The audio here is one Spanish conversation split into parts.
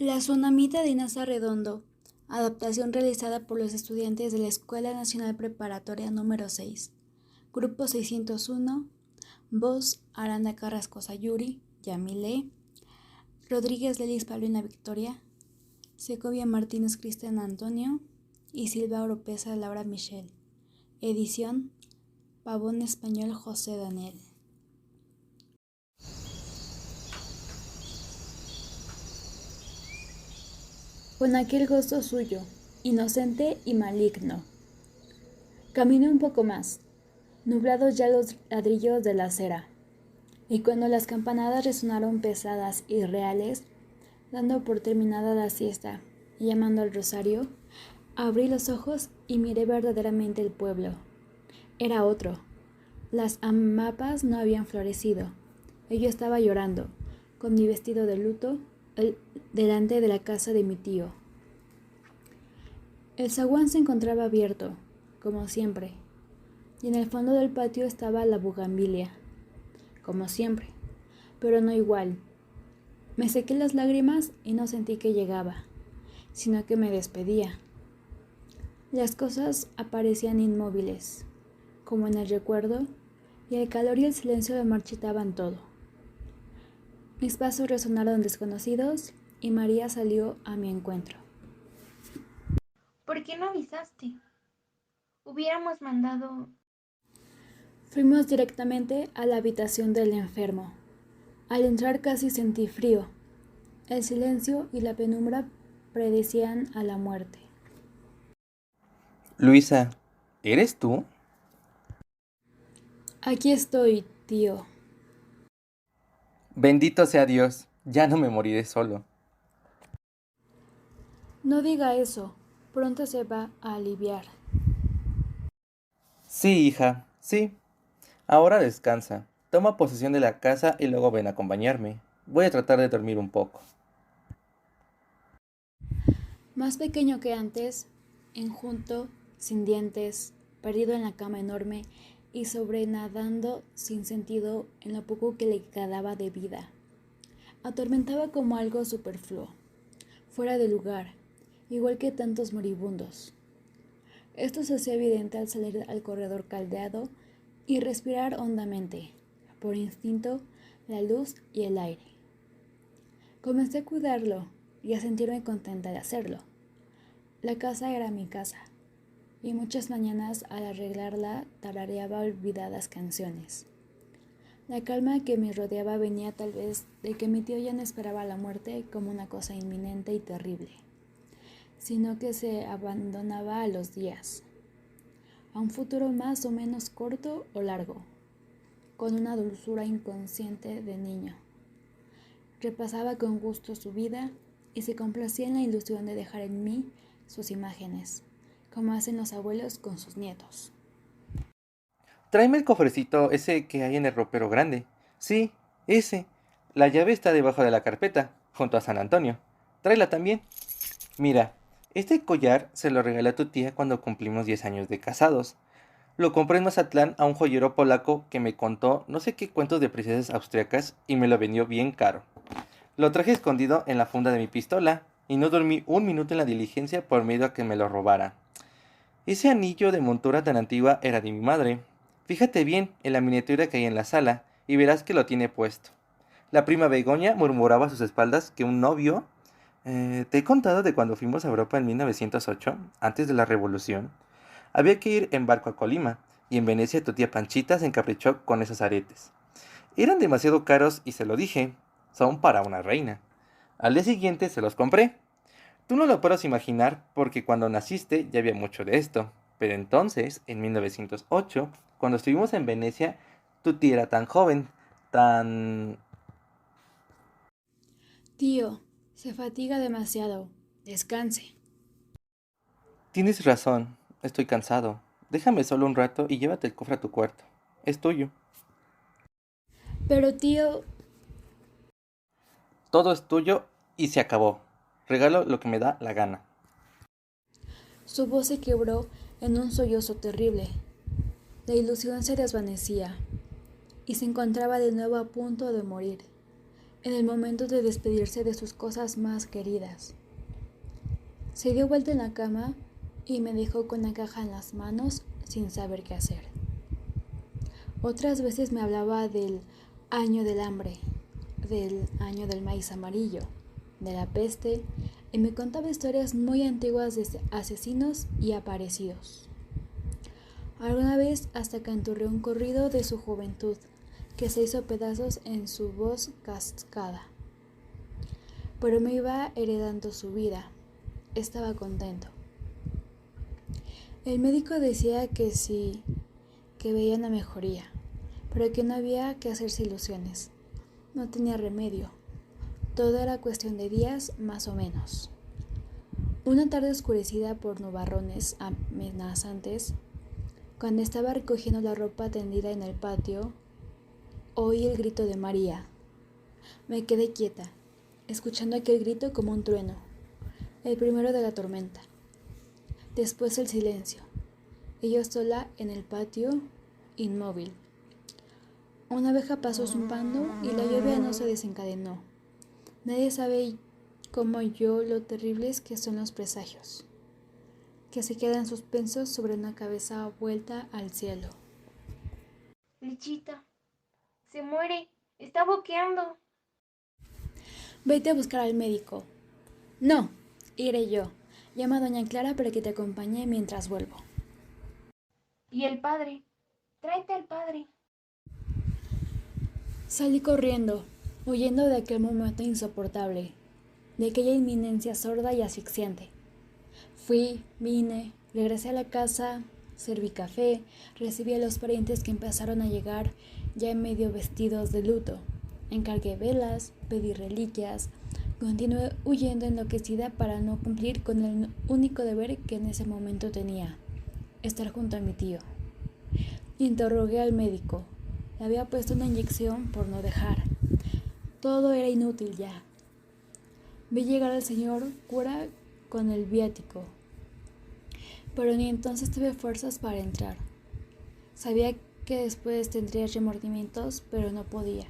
La tsunamita de Inés Arredondo, adaptación realizada por los estudiantes de la Escuela Nacional Preparatoria número 6, Grupo 601, voz Aranda Carrasco Sayuri, Yamile, Rodríguez Lelis Paulina Victoria, Segovia Martínez Cristian Antonio y Silva Oropesa Laura Michelle. Edición Pavón Español José Daniel. Con aquel gozo suyo, inocente y maligno. Caminé un poco más, nublados ya los ladrillos de la acera, y cuando las campanadas resonaron pesadas y reales, dando por terminada la siesta y llamando al rosario, abrí los ojos y miré verdaderamente el pueblo. Era otro. Las amapas no habían florecido, y yo estaba llorando, con mi vestido de luto, delante de la casa de mi tío. El zaguán se encontraba abierto, como siempre, y en el fondo del patio estaba la bugambilia, como siempre, pero no igual. Me sequé las lágrimas y no sentí que llegaba, sino que me despedía. Las cosas aparecían inmóviles, como en el recuerdo, y el calor y el silencio lo marchitaban todo. Mis pasos resonaron desconocidos y María salió a mi encuentro. ¿Por qué no avisaste? Hubiéramos mandado... Fuimos directamente a la habitación del enfermo. Al entrar casi sentí frío. El silencio y la penumbra predecían a la muerte. Luisa, ¿eres tú? Aquí estoy, tío. Bendito sea Dios, ya no me moriré solo. No diga eso, pronto se va a aliviar. Sí, hija, sí. Ahora descansa. Toma posesión de la casa y luego ven a acompañarme. Voy a tratar de dormir un poco. Más pequeño que antes, enjunto, sin dientes, perdido en la cama enorme y sobrenadando sin sentido en lo poco que le quedaba de vida. Atormentaba como algo superfluo, fuera de lugar, igual que tantos moribundos. Esto se hacía evidente al salir al corredor caldeado y respirar hondamente, por instinto, la luz y el aire. Comencé a cuidarlo y a sentirme contenta de hacerlo. La casa era mi casa, y muchas mañanas al arreglarla tarareaba olvidadas canciones. La calma que me rodeaba venía tal vez de que mi tío ya no esperaba la muerte como una cosa inminente y terrible, sino que se abandonaba a los días, a un futuro más o menos corto o largo, con una dulzura inconsciente de niño. Repasaba con gusto su vida y se complacía en la ilusión de dejar en mí sus imágenes, como hacen los abuelos con sus nietos. Tráeme el cofrecito ese que hay en el ropero grande. Sí, ese. La llave está debajo de la carpeta, junto a San Antonio. Tráela también. Mira, este collar se lo regalé a tu tía cuando cumplimos 10 años de casados. Lo compré en Mazatlán a un joyero polaco que me contó no sé qué cuentos de princesas austriacas y me lo vendió bien caro. Lo traje escondido en la funda de mi pistola y no dormí un minuto en la diligencia por miedo a que me lo robara. Ese anillo de montura tan antigua era de mi madre. Fíjate bien en la miniatura que hay en la sala y verás que lo tiene puesto. La prima Begoña murmuraba a sus espaldas que un novio... ¿Te he contado de cuando fuimos a Europa en 1908, antes de la Revolución? Había que ir en barco a Colima, y en Venecia tu tía Panchita se encaprichó con esos aretes. Eran demasiado caros y se lo dije, son para una reina. Al día siguiente se los compré. Tú no lo puedes imaginar porque cuando naciste ya había mucho de esto, pero entonces, en 1908, cuando estuvimos en Venecia, tu tía era tan joven, tan... Tío, se fatiga demasiado. Descanse. Tienes razón, estoy cansado. Déjame solo un rato y llévate el cofre a tu cuarto. Es tuyo. Pero tío, Todo es tuyo y se acabó. Regalo lo que me da la gana. su voz se quebró en un sollozo terrible. La ilusión se desvanecía y se encontraba de nuevo a punto de morir. en el momento de despedirse de sus cosas más queridas. Se dio vuelta en la cama y me dejó con la caja en las manos sin saber qué hacer. Otras veces me hablaba del año del hambre, del año del maíz amarillo, de la peste, y me contaba historias muy antiguas de asesinos y aparecidos. Alguna vez hasta canturreó un corrido de su juventud, que se hizo pedazos en su voz cascada. Pero me iba heredando su vida. Estaba contento. El médico decía que sí, que veía una mejoría, pero que no había que hacerse ilusiones. No tenía remedio. Todo era cuestión de días, más o menos. Una tarde oscurecida por nubarrones amenazantes, cuando estaba recogiendo la ropa tendida en el patio, oí el grito de María. Me quedé quieta, escuchando aquel grito como un trueno, el primero de la tormenta. Después el silencio, y yo sola en el patio, inmóvil. Una abeja pasó zumbando y la lluvia no se desencadenó. Nadie sabe como yo lo terribles que son los presagios, que se quedan suspensos sobre una cabeza vuelta al cielo. Lichita, se muere, está boqueando. Vete a buscar al médico. No, iré yo. Llama a doña Clara para que te acompañe mientras vuelvo. ¿Y el padre? Tráete al padre. Salí corriendo, huyendo de aquel momento insoportable, de aquella inminencia sorda y asfixiante. Fui, vine, regresé a la casa, serví café, recibí a los parientes que empezaron a llegar ya medio vestidos de luto. Encargué velas, pedí reliquias, continué huyendo enloquecida para no cumplir con el único deber que en ese momento tenía, estar junto a mi tío. Interrogué al médico. Le había puesto una inyección por no dejar. Todo era inútil ya. Vi llegar al señor cura con el viático, pero ni entonces tuve fuerzas para entrar. Sabía que después tendría remordimientos, pero no podía.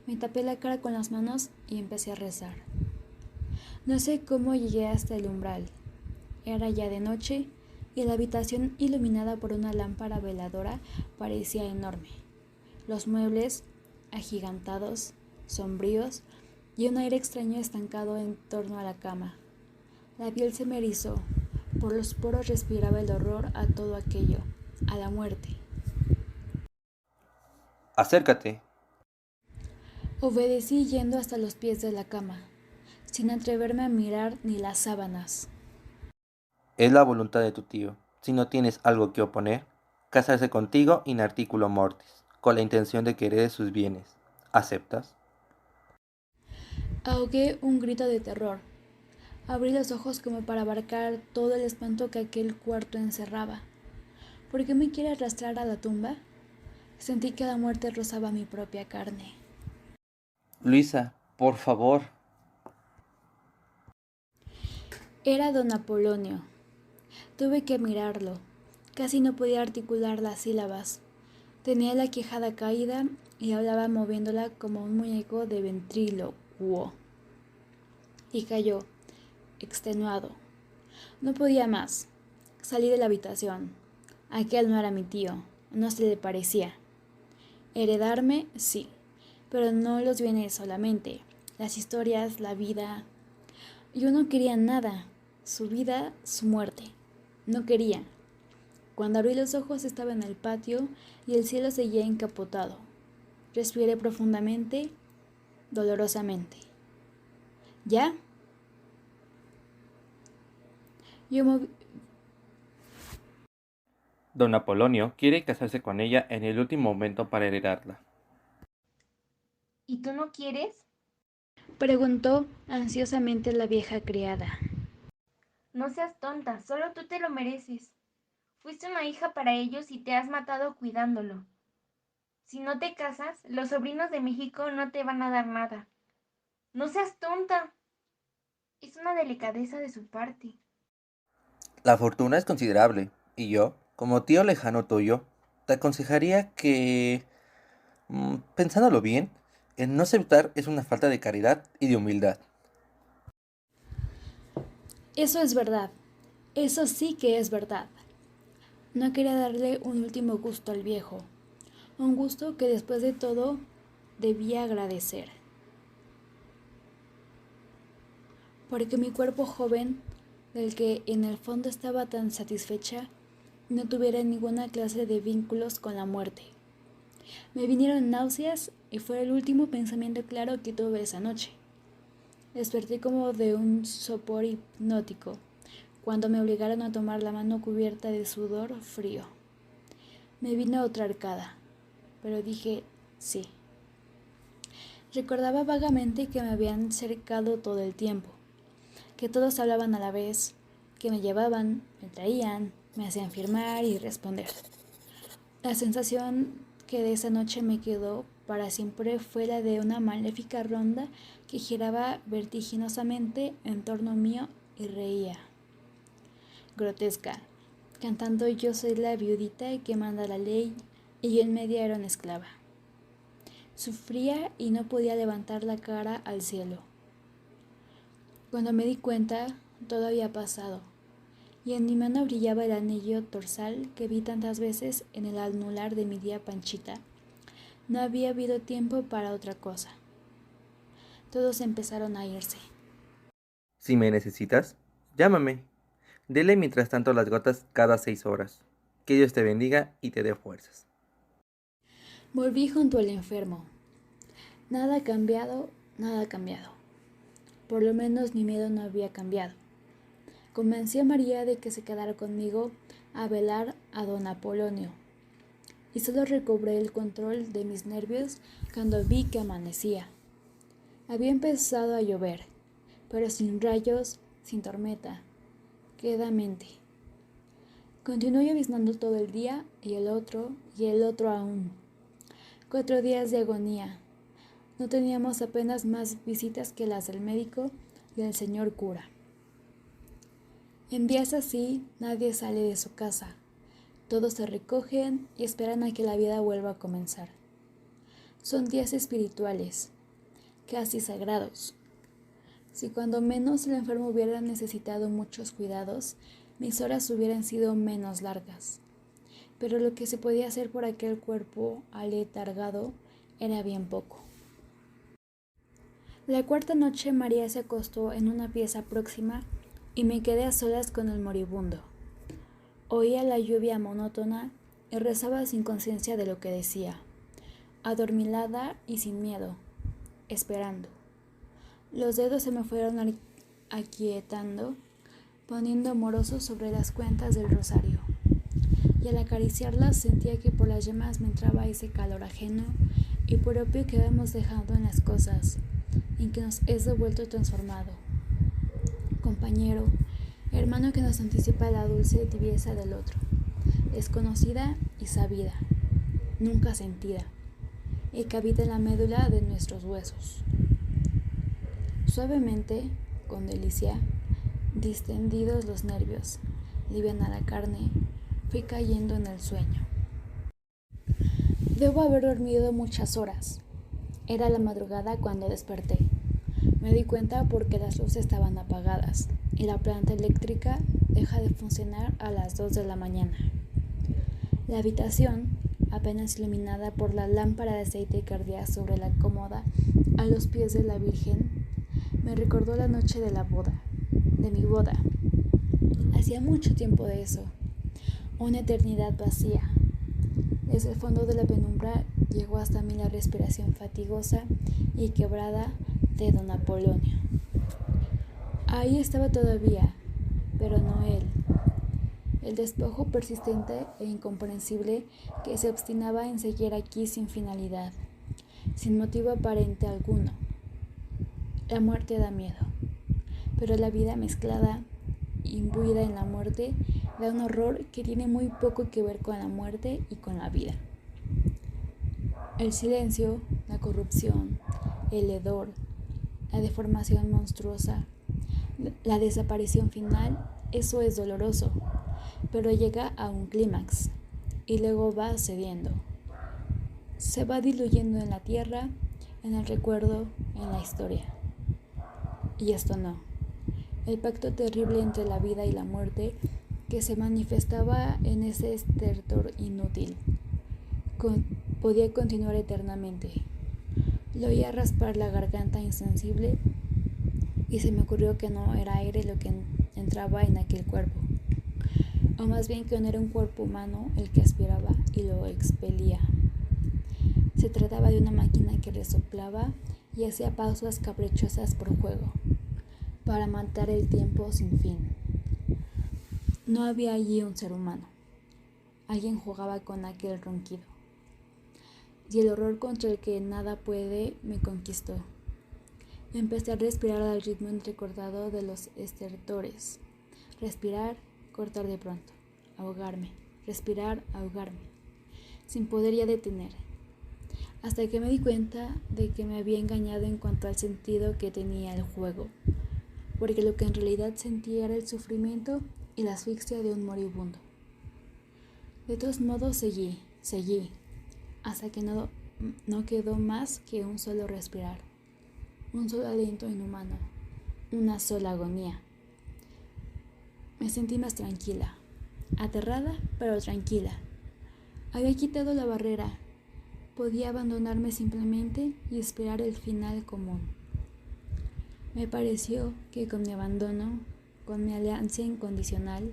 Me tapé la cara con las manos y empecé a rezar. No sé cómo llegué hasta el umbral. Era ya de noche y la habitación iluminada por una lámpara veladora parecía enorme. Los muebles, agigantados, sombríos, y un aire extraño estancado en torno a la cama. La piel se me erizó, por los poros respiraba el horror a todo aquello, a la muerte. Acércate. Obedecí yendo hasta los pies de la cama, sin atreverme a mirar ni las sábanas. Es la voluntad de tu tío. Si no tienes algo que oponer, casarse contigo in articulo mortis, con la intención de que heredes sus bienes. ¿Aceptas? Ahogué un grito de terror. Abrí los ojos como para abarcar todo el espanto que aquel cuarto encerraba. ¿Por qué me quiere arrastrar a la tumba? Sentí que la muerte rozaba mi propia carne. Luisa, por favor. Era don Apolonio. Tuve que mirarlo. Casi no podía articular las sílabas. Tenía la quijada caída y hablaba moviéndola como un muñeco de ventrílocuo. Y cayó, extenuado. No podía más. Salí de la habitación. Aquel no era mi tío, no se le parecía. Heredarme, sí, pero no los bienes solamente, las historias, la vida. Yo no quería nada, su vida, su muerte. No quería. Cuando abrí los ojos estaba en el patio y el cielo seguía encapotado. Respiré profundamente, dolorosamente. ¿Ya? Yo moví... Don Apolonio quiere casarse con ella en el último momento para heredarla. ¿Y tú no quieres? Preguntó ansiosamente la vieja criada. No seas tonta, solo tú te lo mereces. Fuiste una hija para ellos y te has matado cuidándolo. Si no te casas, los sobrinos de México no te van a dar nada. No seas tonta. Es una delicadeza de su parte. La fortuna es considerable, y yo, como tío lejano tuyo, te aconsejaría que, pensándolo bien, El no aceptar es una falta de caridad y de humildad. Eso es verdad. Eso sí que es verdad. No quería darle un último gusto al viejo. Un gusto que después de todo debía agradecer. Porque mi cuerpo joven, del que en el fondo estaba tan satisfecha, no tuviera ninguna clase de vínculos con la muerte. Me vinieron náuseas y fue el último pensamiento claro que tuve esa noche. Desperté como de un sopor hipnótico, cuando me obligaron a tomar la mano cubierta de sudor frío. Me vino otra arcada, pero dije sí. Recordaba vagamente que me habían cercado todo el tiempo, que todos hablaban a la vez, que me llevaban, me traían, me hacían firmar y responder. La sensación que de esa noche me quedó para siempre fue la de una maléfica ronda que giraba vertiginosamente en torno mío y reía. Grotesca, cantando yo soy la viudita que manda la ley y yo en media era una esclava. Sufría y no podía levantar la cara al cielo. Cuando me di cuenta, todo había pasado, y en mi mano brillaba el anillo dorsal que vi tantas veces en el anular de mi tía Panchita. No había habido tiempo para otra cosa. Todos empezaron a irse. Si me necesitas, llámame. Dele mientras tanto las gotas cada 6 horas. Que Dios te bendiga y te dé fuerzas. Volví junto al enfermo. Nada ha cambiado, nada ha cambiado. Por lo menos mi miedo no había cambiado. Convencí a María de que se quedara conmigo a velar a don Apolonio. Y solo recobré el control de mis nervios cuando vi que amanecía. Había empezado a llover, pero sin rayos, sin tormenta, quedamente. Continuó lloviznando todo el día y el otro aún. 4 días de agonía. No teníamos apenas más visitas que las del médico y del señor cura. En días así nadie sale de su casa. Todos se recogen y esperan a que la vida vuelva a comenzar. Son días espirituales, casi sagrados. Si cuando menos el enfermo hubiera necesitado muchos cuidados, mis horas hubieran sido menos largas. Pero lo que se podía hacer por aquel cuerpo aletargado era bien poco. La 4ª noche María se acostó en una pieza próxima y me quedé a solas con el moribundo. Oía la lluvia monótona y rezaba sin conciencia de lo que decía, adormilada y sin miedo, esperando. Los dedos se me fueron aquietando, poniendo amorosos sobre las cuentas del rosario, y al acariciarlas sentía que por las yemas me entraba ese calor ajeno y propio que vamos dejando en las cosas, en que nos es devuelto transformado. Compañero, hermano que nos anticipa la dulce tibieza del otro, desconocida y sabida, nunca sentida, y que habita en la médula de nuestros huesos. Suavemente, con delicia, distendidos los nervios, liviana la carne, fui cayendo en el sueño. Debo haber dormido muchas horas. Era la madrugada cuando desperté. Me di cuenta porque las luces estaban apagadas y la planta eléctrica deja de funcionar a las 2 de la mañana. La habitación, apenas iluminada por la lámpara de aceite que ardía sobre la cómoda a los pies de la Virgen, me recordó la noche de mi boda. Hacía mucho tiempo de eso, una eternidad vacía. Desde el fondo de la penumbra llegó hasta mí la respiración fatigosa y quebrada de don Apolonio. Ahí estaba todavía, pero no él. El despojo persistente e incomprensible que se obstinaba en seguir aquí sin finalidad, sin motivo aparente alguno. La muerte da miedo, pero la vida mezclada, imbuida en la muerte, da un horror que tiene muy poco que ver con la muerte y con la vida. El silencio, la corrupción, el hedor, la deformación monstruosa, la desaparición final, eso es doloroso, pero llega a un clímax y luego va cediendo. Se va diluyendo en la tierra en el recuerdo, en la historia. Y esto no. El pacto terrible entre la vida y la muerte que se manifestaba en ese estertor inútil. Podía continuar eternamente. Lo oía raspar la garganta insensible y se me ocurrió que no era aire lo que entraba en aquel cuerpo, o más bien que no era un cuerpo humano el que aspiraba y lo expelía. Se trataba de una máquina que resoplaba y hacía pausas caprichosas por juego, para matar el tiempo sin fin. No había allí un ser humano. Alguien jugaba con aquel ronquido. Y el horror contra el que nada puede me conquistó. Empecé a respirar al ritmo entrecortado de los estertores. Respirar, cortar de pronto. Ahogarme. Respirar, ahogarme. Sin poder ya detener. Hasta que me di cuenta de que me había engañado en cuanto al sentido que tenía el juego. Porque lo que en realidad sentía era el sufrimiento y la asfixia de un moribundo. De todos modos seguí, hasta que no quedó más que un solo respirar, un solo aliento inhumano, una sola agonía. Me sentí más tranquila, aterrada pero tranquila. Había quitado la barrera, podía abandonarme simplemente y esperar el final común. Me pareció que con mi abandono, con mi alianza incondicional,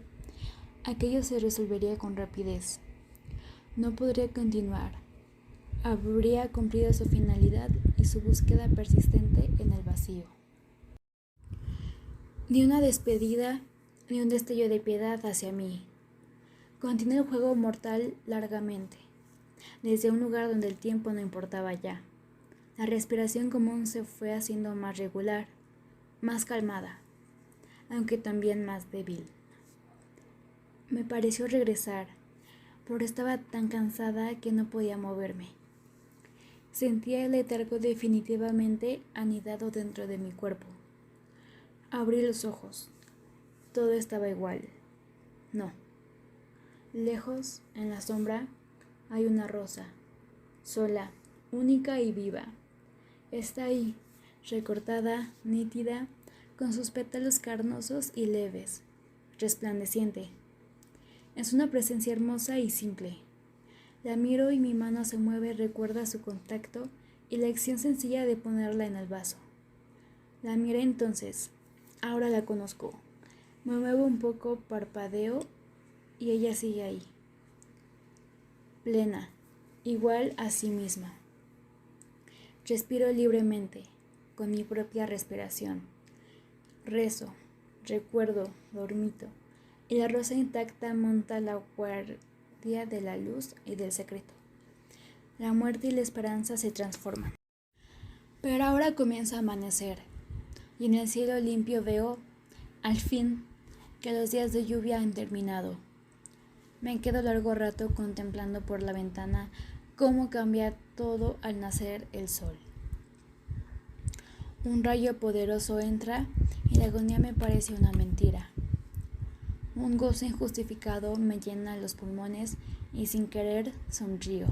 aquello se resolvería con rapidez. No podría continuar. Habría cumplido su finalidad y su búsqueda persistente en el vacío. Ni una despedida, ni un destello de piedad hacia mí. Continué el juego mortal largamente, desde un lugar donde el tiempo no importaba ya. La respiración común se fue haciendo más regular, más calmada, aunque también más débil. Me pareció regresar, pero estaba tan cansada que no podía moverme. Sentía el letargo definitivamente anidado dentro de mi cuerpo. Abrí los ojos. Todo estaba igual. No. Lejos, en la sombra, hay una rosa, sola, única y viva. Está ahí, recortada, nítida, con sus pétalos carnosos y leves, resplandeciente. Es una presencia hermosa y simple. La miro y mi mano se mueve, recuerda su contacto y la acción sencilla de ponerla en el vaso. La miré entonces. Ahora la conozco. Me muevo un poco, parpadeo y ella sigue ahí. Plena, igual a sí misma. Respiro libremente, con mi propia respiración. Rezo, recuerdo, dormito, y la rosa intacta monta la guardia de la luz y del secreto. La muerte y la esperanza se transforman. Pero ahora comienza a amanecer, y en el cielo limpio veo, al fin, que los días de lluvia han terminado. Me quedo largo rato contemplando por la ventana cómo cambia todo al nacer el sol. Un rayo poderoso entra y la agonía me parece una mentira. Un gozo injustificado me llena los pulmones y sin querer sonrío.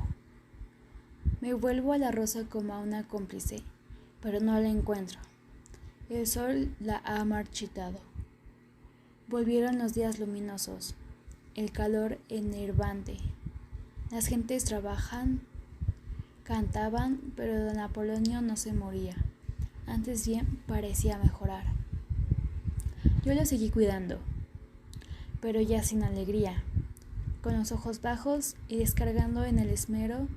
Me vuelvo a la rosa como a una cómplice, pero no la encuentro. El sol la ha marchitado. Volvieron los días luminosos, el calor enervante. Las gentes trabajan, cantaban, pero don Apolonio no se moría. Antes bien parecía mejorar. Yo lo seguí cuidando, pero ya sin alegría, con los ojos bajos y descargando en el esmero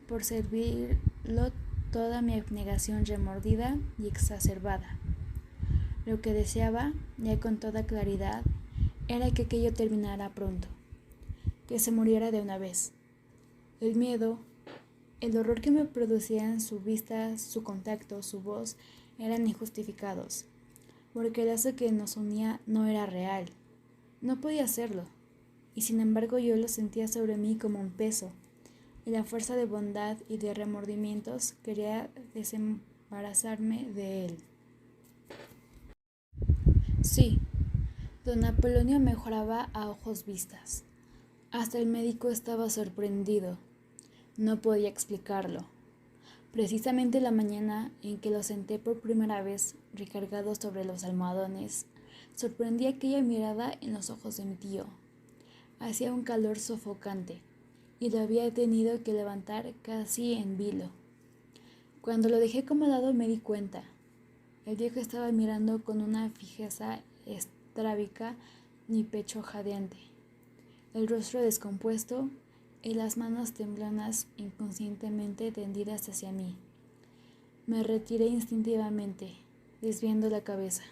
por servirlo toda mi abnegación remordida y exacerbada. Lo que deseaba, ya con toda claridad, era que aquello terminara pronto, que se muriera de una vez. El miedo, el horror que me producían su vista, su contacto, su voz, eran injustificados, porque el lazo que nos unía no era real, no podía serlo, y sin embargo yo lo sentía sobre mí como un peso, y la fuerza de bondad y de remordimientos quería desembarazarme de él. Sí, don Apolonio mejoraba a ojos vistas. Hasta el médico estaba sorprendido. No podía explicarlo. Precisamente la mañana en que lo senté por primera vez recargado sobre los almohadones, sorprendí aquella mirada en los ojos de mi tío. Hacía un calor sofocante y lo había tenido que levantar casi en vilo. Cuando lo dejé acomodado me di cuenta. El viejo estaba mirando con una fijeza estrábica mi pecho jadeante, el rostro descompuesto y las manos temblonas inconscientemente tendidas hacia mí. Me retiré instintivamente, desviando la cabeza.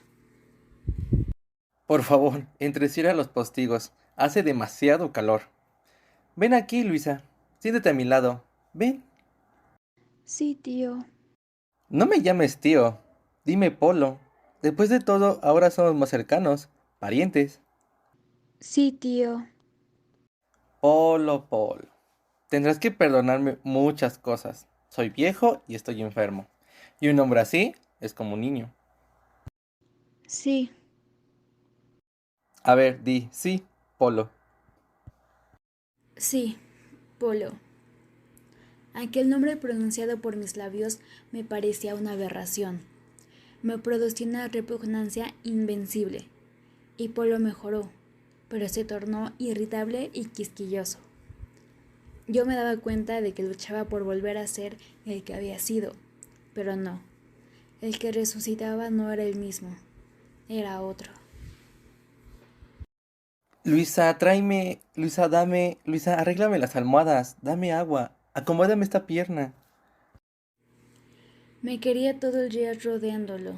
Por favor, entrecierra los postigos. Hace demasiado calor. Ven aquí, Luisa. Siéntate a mi lado. Ven. Sí, tío. No me llames tío. Dime Polo. Después de todo, ahora somos más cercanos. Parientes. Sí, tío. Polo, Polo. Tendrás que perdonarme muchas cosas. Soy viejo y estoy enfermo. Y un hombre así es como un niño. Sí. A ver, di, sí, Polo. Sí, Polo. Aquel nombre pronunciado por mis labios me parecía una aberración. Me producía una repugnancia invencible. Y Polo mejoró, pero se tornó irritable y quisquilloso. Yo me daba cuenta de que luchaba por volver a ser el que había sido, pero no. El que resucitaba no era el mismo, era otro. Luisa, tráeme. Luisa, dame. Luisa, arréglame las almohadas. Dame agua. Acomódame esta pierna. Me quería todo el día rodeándolo,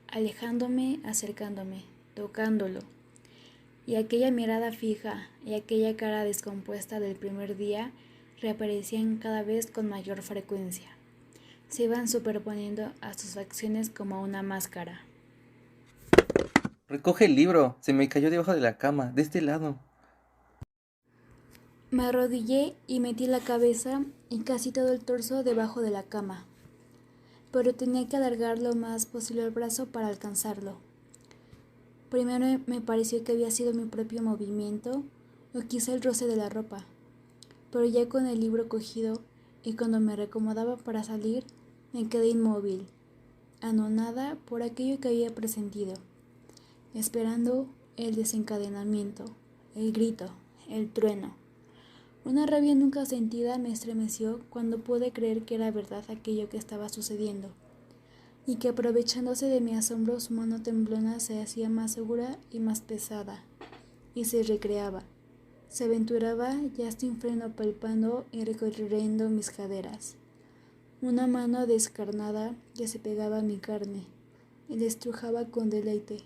alejándome, acercándome, tocándolo. Y aquella mirada fija y aquella cara descompuesta del primer día reaparecían cada vez con mayor frecuencia. Se iban superponiendo a sus facciones como una máscara. Recoge el libro. Se me cayó debajo de la cama, de este lado. Me arrodillé y metí la cabeza y casi todo el torso debajo de la cama, pero tenía que alargar lo más posible el brazo para alcanzarlo. Primero me pareció que había sido mi propio movimiento o quizá el roce de la ropa, pero ya con el libro cogido y cuando me reacomodaba para salir, me quedé inmóvil, anonada por aquello que había presentido, esperando el desencadenamiento, el grito, el trueno. Una rabia nunca sentida me estremeció cuando pude creer que era verdad aquello que estaba sucediendo, y que aprovechándose de mi asombro su mano temblona se hacía más segura y más pesada, y se recreaba, se aventuraba ya sin freno palpando y recorriendo mis caderas. Una mano descarnada que se pegaba a mi carne y la estrujaba con deleite.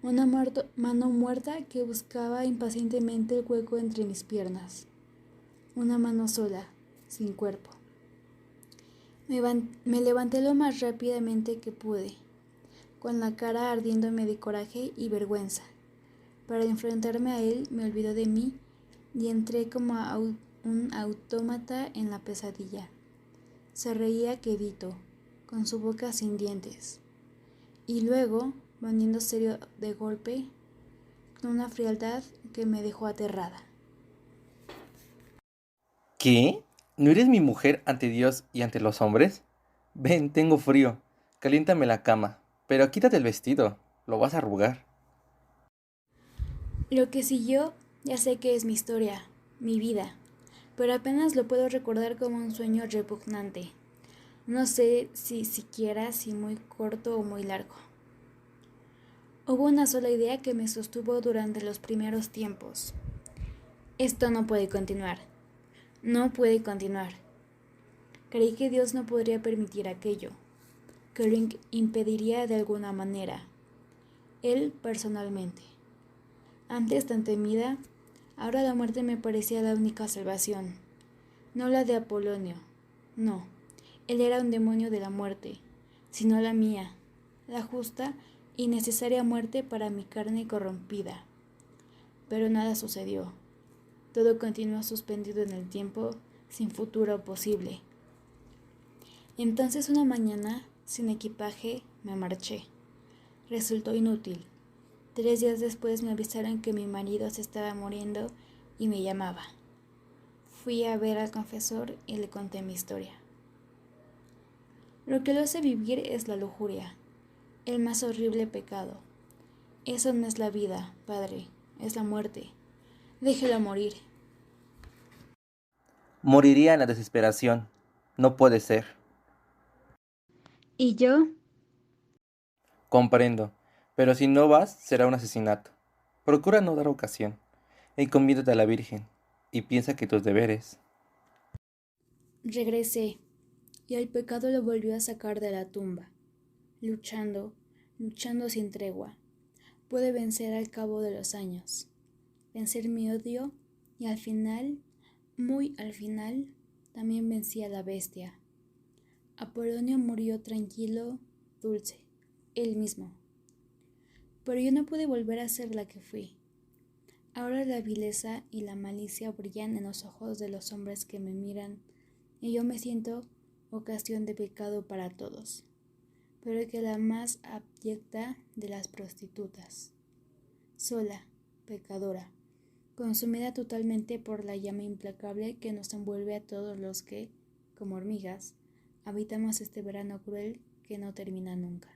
Una mano muerta que buscaba impacientemente el hueco entre mis piernas. Una mano sola, sin cuerpo. Me levanté lo más rápidamente que pude, con la cara ardiéndome de coraje y vergüenza. Para enfrentarme a él me olvidé de mí y entré como un autómata en la pesadilla. Se reía quedito, con su boca sin dientes, y luego, poniendo serio de golpe, con una frialdad que me dejó aterrada. ¿Qué? ¿No eres mi mujer ante Dios y ante los hombres? Ven, tengo frío. Caliéntame la cama. Pero quítate el vestido. Lo vas a arrugar. Lo que siguió ya sé que es mi historia, mi vida, pero apenas lo puedo recordar como un sueño repugnante. No sé si siquiera si muy corto o muy largo. Hubo una sola idea que me sostuvo durante los primeros tiempos. Esto no puede continuar. No puede continuar. Creí que Dios no podría permitir aquello, que lo impediría de alguna manera. Él personalmente. Antes tan temida, ahora la muerte me parecía la única salvación. No la de Apolonio. No, él era un demonio de la muerte, sino la mía, la justa y necesaria muerte para mi carne corrompida. Pero nada sucedió. Todo continuó suspendido en el tiempo, sin futuro posible. Entonces una mañana, sin equipaje, me marché. Resultó inútil. 3 días después me avisaron que mi marido se estaba muriendo y me llamaba. Fui a ver al confesor y le conté mi historia. Lo que lo hace vivir es la lujuria, el más horrible pecado. Eso no es la vida, padre, es la muerte. Déjelo morir. Moriría en la desesperación. No puede ser. ¿Y yo? Comprendo. Pero si no vas, será un asesinato. Procura no dar ocasión. Encomiéndate a la Virgen. Y piensa que tus deberes. Regresé, y el pecado lo volvió a sacar de la tumba. Luchando, luchando sin tregua. Pude vencer al cabo de los años. Vencer mi odio y al final, muy al final, también vencí a la bestia. Apolonio murió tranquilo, dulce, él mismo. Pero yo no pude volver a ser la que fui. Ahora la vileza y la malicia brillan en los ojos de los hombres que me miran, y yo me siento ocasión de pecado para todos, pero que la más abyecta de las prostitutas, sola, pecadora, consumida totalmente por la llama implacable que nos envuelve a todos los que, como hormigas, habitamos este verano cruel que no termina nunca.